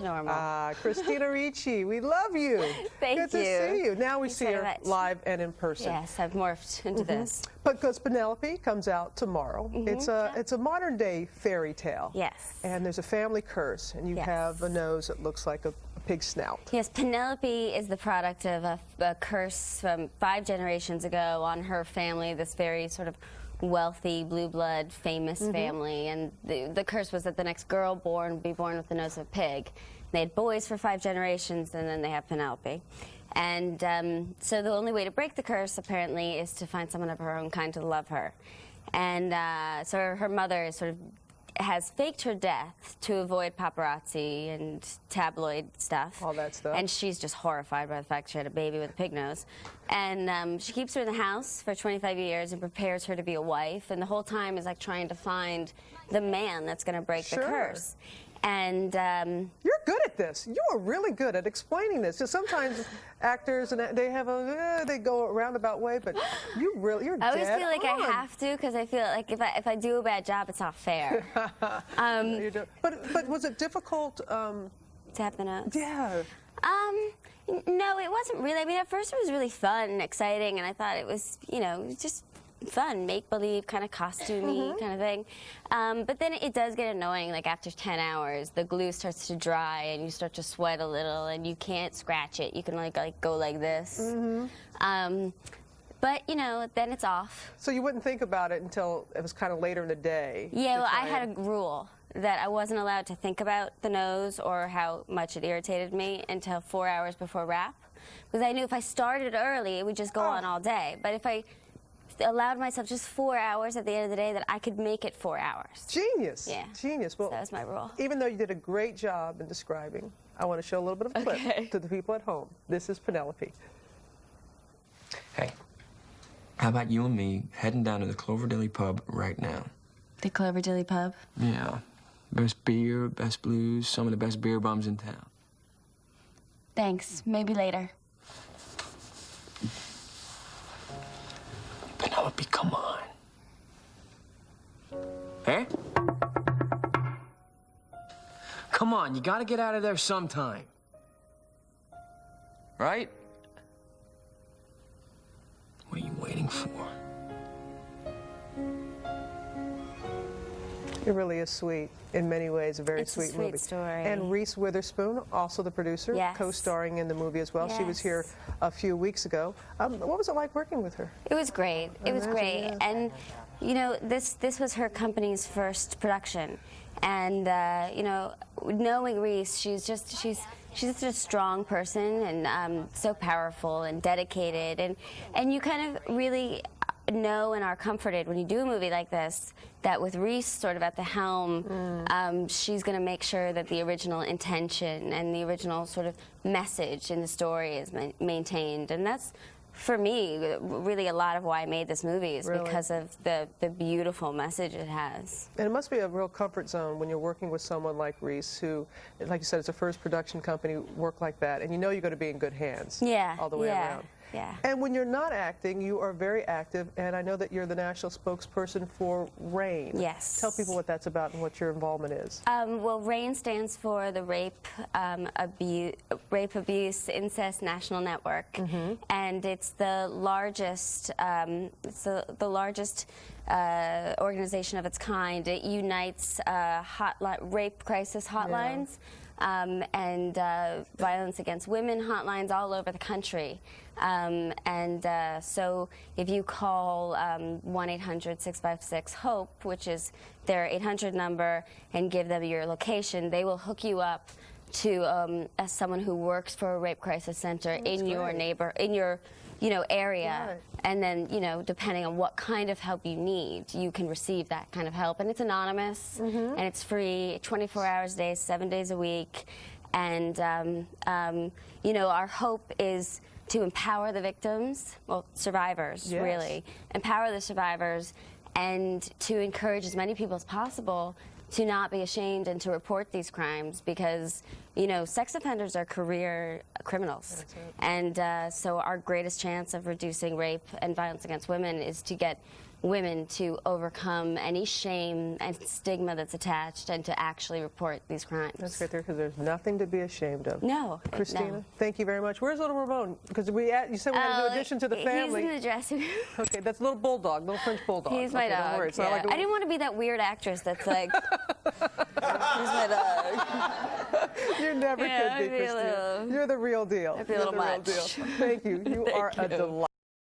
normal. Christina Ricci, we love you. Thank you. Good to see you. Now we Thanks see very her much. live and in person. Yes, I've morphed into this. But because Penelope comes out tomorrow, it's a modern day fairy tale. Yes. And there's a family curse, and you have a nose that looks like a pig's snout. Yes, Penelope is the product of a curse from 5 generations ago on her family, this very sort of wealthy, blue blood, famous family. And the curse was that the next girl born would be born with the nose of a pig. They had boys for 5 generations, and then they have Penelope. And so the only way to break the curse, apparently, is to find someone of her own kind to love her. And so her mother is sort of has faked her death to avoid paparazzi and tabloid stuff. All that stuff. And she's just horrified by the fact she had a baby with a pig nose. And she keeps her in the house for 25 years and prepares her to be a wife. And the whole time is like trying to find the man that's going to break the curse. And you're good at this. You are really good at explaining this. Because sometimes actors and they have they go a roundabout way, but you're I always feel like I have to, because I feel like if I do a bad job, it's not fair. But was it difficult to have the nose? Yeah. No, it wasn't really. I mean, at first it was really fun and exciting, and I thought it was, you know, it was just fun, make-believe, kind of costumey kind of thing. But then it does get annoying, like after 10 hours, the glue starts to dry and you start to sweat a little and you can't scratch it. You can like go like this. But, you know, then it's off. So you wouldn't think about it until it was kind of later in the day? Yeah, well, I had a rule that I wasn't allowed to think about the nose or how much it irritated me until 4 hours before wrap. Because I knew if I started early, it would just go on all day. But if I allowed myself just 4 hours at the end of the day, that I could make it 4 hours. Genius. Yeah. Genius. Well, so that was my rule. Even though you did a great job in describing, I want to show a little bit of a clip to the people at home. This is Penelope. Hey, how about you and me heading down to the Cloverdilly pub right now? The Cloverdilly pub? Yeah. Best beer, best blues, some of the best beer bums in town. Thanks. Maybe later. Penelope, come on. Hey? Come on, you gotta get out of there sometime. Right? What are you waiting for? It really is sweet. In many ways, a very It's sweet a sweet movie. story. And Reese Witherspoon, also the producer, co-starring in the movie as well. She was here a few weeks ago. What was it like working with her? It was great. It was great. Yeah. And, you know, this was her company's first production. And, you know, knowing Reese, she's just a strong person and so powerful and dedicated. And you kind of really know and are comforted when you do a movie like this that with Reese sort of at the helm, she's going to make sure that the original intention and the original sort of message in the story is maintained. And that's, for me, really a lot of why I made this movie is because of the beautiful message it has. And it must be a real comfort zone when you're working with someone like Reese, who, like you said, it's a first production company, work like that, and you know you're going to be in good hands all the way around. Yeah. And when you're not acting, you are very active, and I know that you're the national spokesperson for RAIN. Yes. Tell people what that's about and what your involvement is. Well, RAIN stands for the Rape, Abuse, Incest National Network, and it's the largest, organization of its kind. It unites rape crisis hotlines. And violence against women hotlines all over the country. So if you call 1-800-656-HOPE, which is their 800 number, and give them your location, they will hook you up to someone who works for a rape crisis center in your area. Right. And then, you know, depending on what kind of help you need, you can receive that kind of help. And it's anonymous, and it's free, 24 hours a day, 7 days a week. And, you know, our hope is to empower the victims, well, survivors, really. Empower the survivors and to encourage as many people as possible to not be ashamed and to report these crimes, because, you know, sex offenders are career criminals. And so our greatest chance of reducing rape and violence against women is to get women to overcome any shame and stigma that's attached and to actually report these crimes. That's great there, because there's nothing to be ashamed of. No. Christina, no. thank you very much. Where's little Ramon? Because you said we had to do addition to the family. He's in the dressing room. Okay, that's a little bulldog, little French bulldog. He's my dog. Don't worry. It's Yeah. not like I didn't want to be that weird actress that's like, he's my dog. You never could be, I'd be a Christina. little- You're the real deal. I'd be a You're little the real much. deal. Thank you. You are a delight.